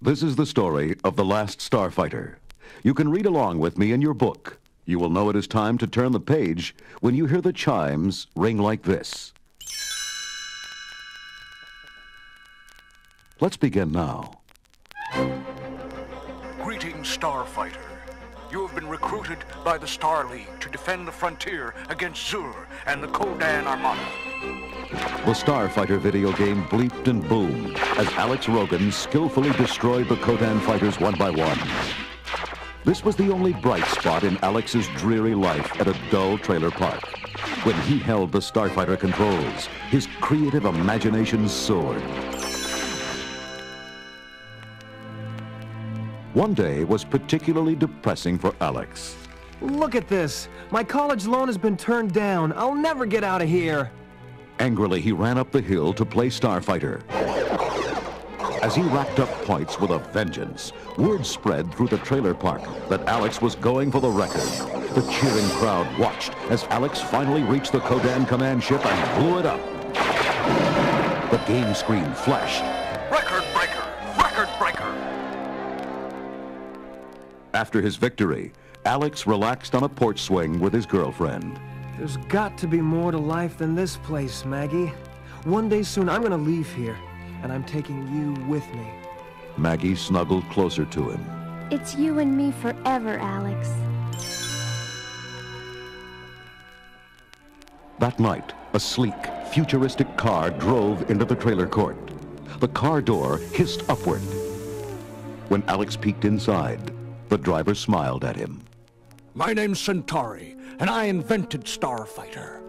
This is the story of the last Starfighter. You can read along with me in your book. You will know it is time to turn the page when you hear the chimes ring like this. Let's begin now. Greetings, Starfighter. You have been recruited by the Star League to defend the frontier against Zur and the Kodan Armada. The Starfighter video game bleeped and boomed as Alex Rogan skillfully destroyed the Kodan fighters one by one. This was the only bright spot in Alex's dreary life at a dull trailer park. When he held the Starfighter controls, his creative imagination soared. One day was particularly depressing for Alex. Look at this. My college loan has been turned down. I'll never get out of here. Angrily, he ran up the hill to play Starfighter. As he racked up points with a vengeance, word spread through the trailer park that Alex was going for the record. The cheering crowd watched as Alex finally reached the Kodan command ship and blew it up. The game screen flashed. Record breaker! Record breaker! After his victory, Alex relaxed on a porch swing with his girlfriend. There's got to be more to life than this place, Maggie. One day soon I'm gonna leave here, and I'm taking you with me. Maggie snuggled closer to him. It's you and me forever, Alex. That night, a sleek, futuristic car drove into the trailer court. The car door hissed upward. When Alex peeked inside, the driver smiled at him. My name's Centauri, and I invented Starfighter.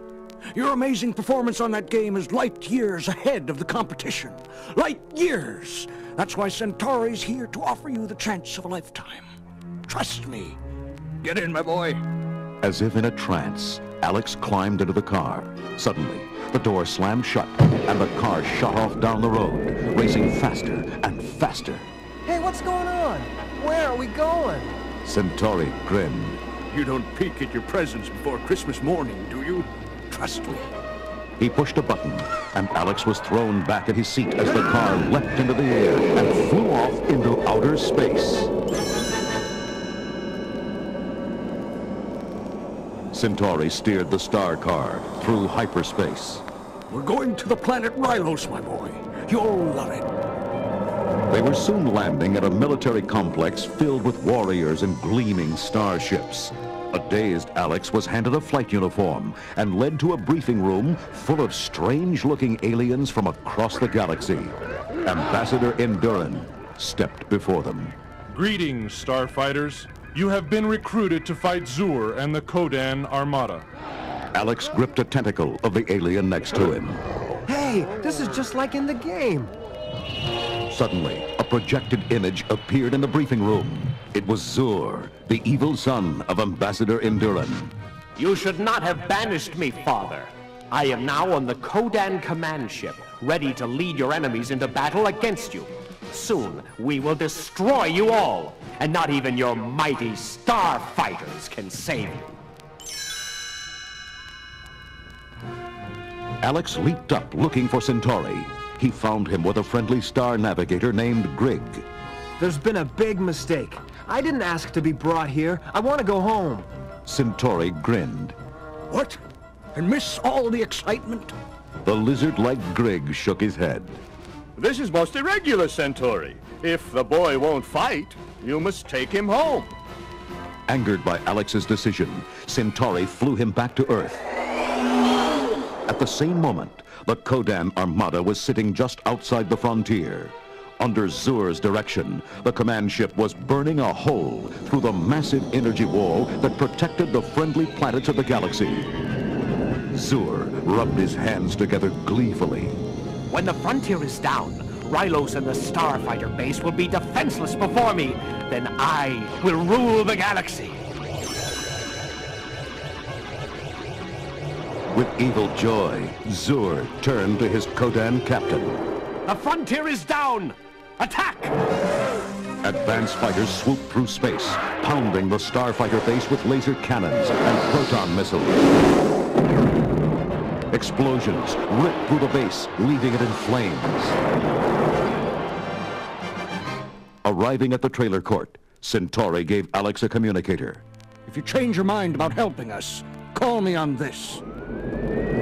Your amazing performance on that game is light years ahead of the competition. Light years! That's why Centauri's here to offer you the chance of a lifetime. Trust me. Get in, my boy. As if in a trance, Alex climbed into the car. Suddenly, the door slammed shut, and the car shot off down the road, racing faster and faster. Hey, what's going on? Where are we going? Centauri grinned. You don't peek at your presents before Christmas morning, do you? Trust me. He pushed a button, and Alex was thrown back in his seat as the car leapt into the air and flew off into outer space. Centauri steered the star car through hyperspace. We're going to the planet Rylos, my boy. You'll love it. They were soon landing at a military complex filled with warriors and gleaming starships. A dazed Alex was handed a flight uniform and led to a briefing room full of strange-looking aliens from across the galaxy. Ambassador Enduran stepped before them. Greetings, Starfighters. You have been recruited to fight Zur and the Kodan Armada. Alex gripped a tentacle of the alien next to him. Hey, this is just like in the game. Suddenly, a projected image appeared in the briefing room. It was Zur, the evil son of Ambassador Enduran. You should not have banished me, father. I am now on the Kodan command ship, ready to lead your enemies into battle against you. Soon, we will destroy you all, and not even your mighty Starfighters can save you. Alex leaped up looking for Centauri. He found him with a friendly star navigator named Grig. There's been a big mistake. I didn't ask to be brought here. I want to go home. Centauri grinned. What? And miss all the excitement? The lizard-like Grig shook his head. This is most irregular, Centauri. If the boy won't fight, you must take him home. Angered by Alex's decision, Centauri flew him back to Earth. At the same moment, the Kodan Armada was sitting just outside the frontier. Under Zur's direction, the command ship was burning a hole through the massive energy wall that protected the friendly planets of the galaxy. Zur rubbed his hands together gleefully. When the frontier is down, Rylos and the Starfighter base will be defenseless before me. Then I will rule the galaxy. With evil joy, Zur turned to his Kodan captain. The frontier is down! Attack! Advanced fighters swooped through space, pounding the Starfighter base with laser cannons and proton missiles. Explosions ripped through the base, leaving it in flames. A Arriving at the trailer court, Centauri gave Alex a communicator. If you change your mind about helping us, call me on this.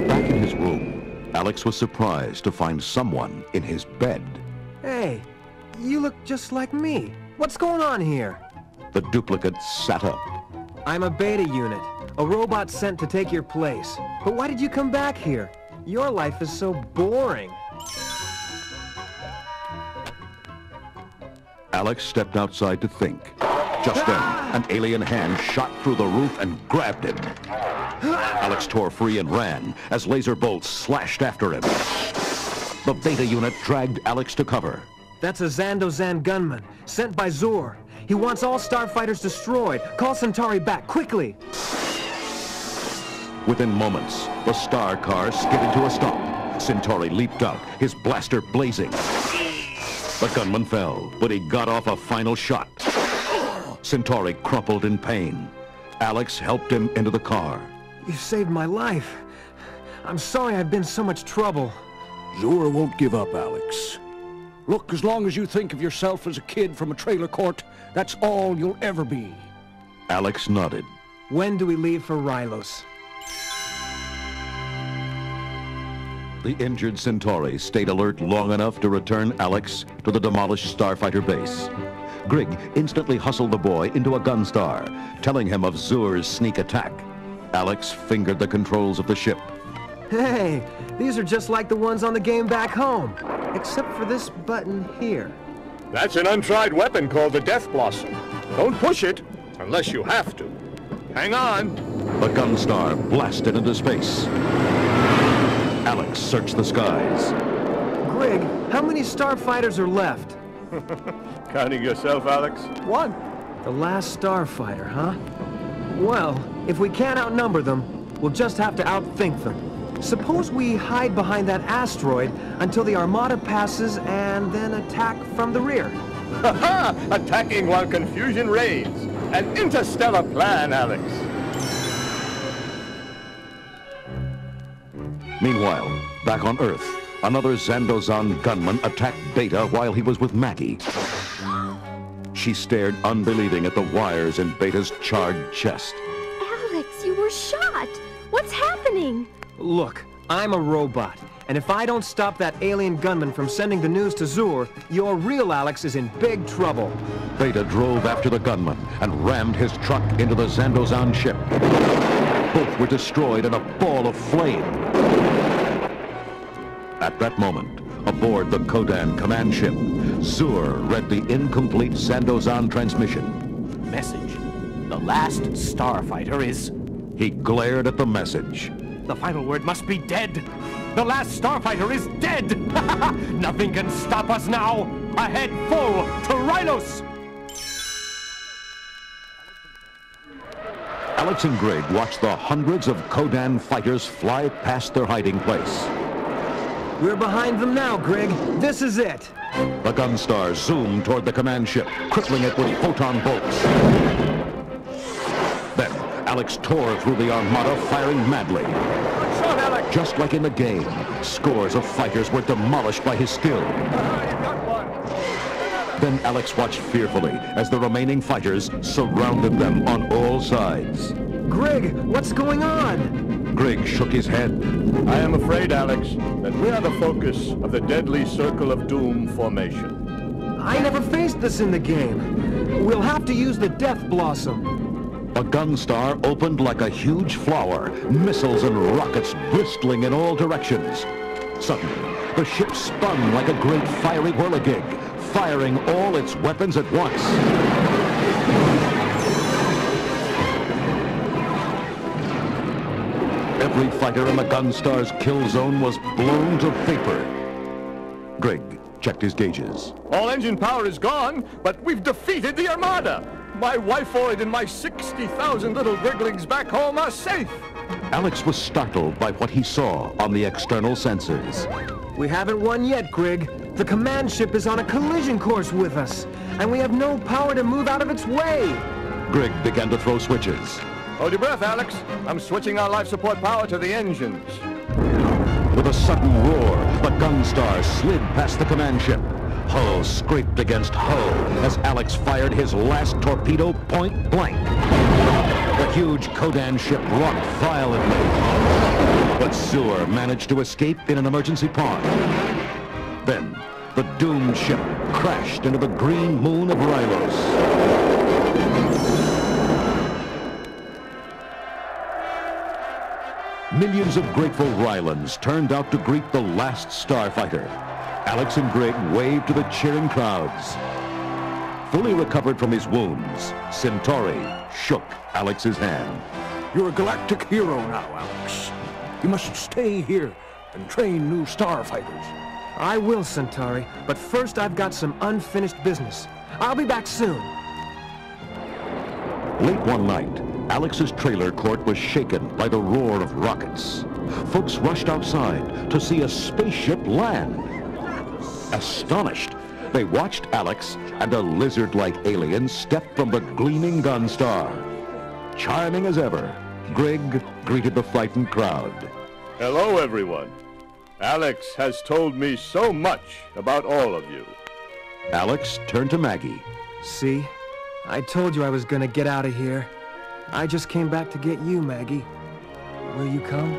Back in his room, Alex was surprised to find someone in his bed. Hey, you look just like me. What's going on here? The duplicate sat up. I'm a beta unit, a robot sent to take your place. But why did you come back here? Your life is so boring. Alex stepped outside to think. Just then, an alien hand shot through the roof and grabbed him. Alex tore free and ran as laser bolts slashed after him. The beta unit dragged Alex to cover. That's a Zandozan gunman, sent by Zur. He wants all Starfighters destroyed. Call Centauri back, quickly! Within moments, the star car skidded to a stop. Centauri leaped out, his blaster blazing. The gunman fell, but he got off a final shot. Centauri crumpled in pain. Alex helped him into the car. You saved my life. I'm sorry I've been so much trouble. Zur won't give up, Alex. Look, as long as you think of yourself as a kid from a trailer court, that's all you'll ever be. Alex nodded. When do we leave for Rylos? The injured Centauri stayed alert long enough to return Alex to the demolished Starfighter base. Grigg instantly hustled the boy into a Gunstar, telling him of Zur's sneak attack. Alex fingered the controls of the ship. Hey, these are just like the ones on the game back home, except for this button here. That's an untried weapon called the Death Blossom. Don't push it, unless you have to. Hang on. The Gunstar blasted into space. Alex searched the skies. Grigg, how many Starfighters are left? Counting yourself, Alex? One. The last Starfighter, huh? Well, if we can't outnumber them, we'll just have to outthink them. Suppose we hide behind that asteroid until the Armada passes and then attack from the rear. Ha-ha! Attacking while confusion reigns. An interstellar plan, Alex. Meanwhile, back on Earth, another Zandozan gunman attacked Beta while he was with Maggie. She stared unbelieving at the wires in Beta's charred chest. Alex, you were shot! What's happening? Look, I'm a robot, and if I don't stop that alien gunman from sending the news to Zur, your real Alex is in big trouble. Beta drove after the gunman and rammed his truck into the Zandozan ship. Both were destroyed in a ball of flame. At that moment, aboard the Kodan command ship, Zur read the incomplete Zandozan transmission. Message. The last Starfighter is... He glared at the message. The final word must be dead. The last Starfighter is dead! Nothing can stop us now! Ahead full to Rylos! Alex and Grigg watched the hundreds of Kodan fighters fly past their hiding place. We're behind them now, Grigg. This is it. The Gunstar zoomed toward the command ship, crippling it with photon bolts. Then, Alex tore through the Armada, firing madly. Shot, Alex! Just like in the game, scores of fighters were demolished by his skill. Then Alex watched fearfully as the remaining fighters surrounded them on all sides. Grigg, what's going on? Grigg shook his head. I am afraid, Alex, that we are the focus of the deadly Circle of Doom formation. I never faced this in the game. We'll have to use the Death Blossom. A Gunstar opened like a huge flower, missiles and rockets bristling in all directions. Suddenly, the ship spun like a great fiery whirligig, firing all its weapons at once. Every fighter in the Gunstar's kill zone was blown to vapor. Grigg checked his gauges. All engine power is gone, but we've defeated the Armada! My wifoid and my 60,000 little Griglings back home are safe! Alex was startled by what he saw on the external sensors. We haven't won yet, Grigg. The command ship is on a collision course with us, and we have no power to move out of its way. Grigg began to throw switches. Hold your breath, Alex. I'm switching our life support power to the engines. With a sudden roar, the Gunstar slid past the command ship. Hull scraped against hull as Alex fired his last torpedo point blank. The huge Kodan ship rocked violently, but Zur managed to escape in an emergency pond. Then, the doomed ship crashed into the green moon of Rylos. Millions of grateful Rylans turned out to greet the last Starfighter. Alex and Greg waved to the cheering crowds. Fully recovered from his wounds, Centauri shook Alex's hand. You're a galactic hero now, Alex. You must stay here and train new starfighters. I will, Centauri, but first I've got some unfinished business. I'll be back soon. Late one night, Alex's trailer court was shaken by the roar of rockets. Folks rushed outside to see a spaceship land. Astonished, they watched Alex and a lizard-like alien step from the gleaming gun star. Charming as ever, Greg greeted the frightened crowd. Hello, everyone. Alex has told me so much about all of you. Alex turned to Maggie. See? I told you I was gonna get out of here. I just came back to get you, Maggie. Will you come?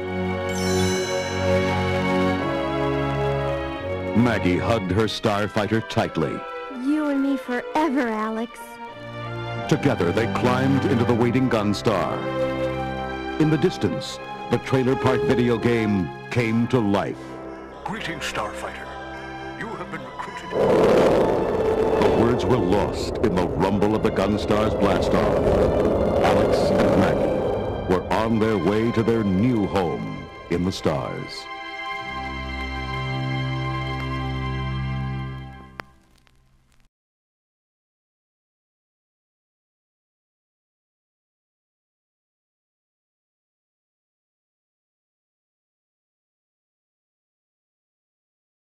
Maggie hugged her starfighter tightly. You and me forever, Alex. Together, they climbed into the waiting gun star. In the distance, the trailer park video game came to life. Greetings, Starfighter. You have been recruited. The words were lost in the rumble of the Gunstar's blast-off. Alex and Maggie were on their way to their new home in the stars.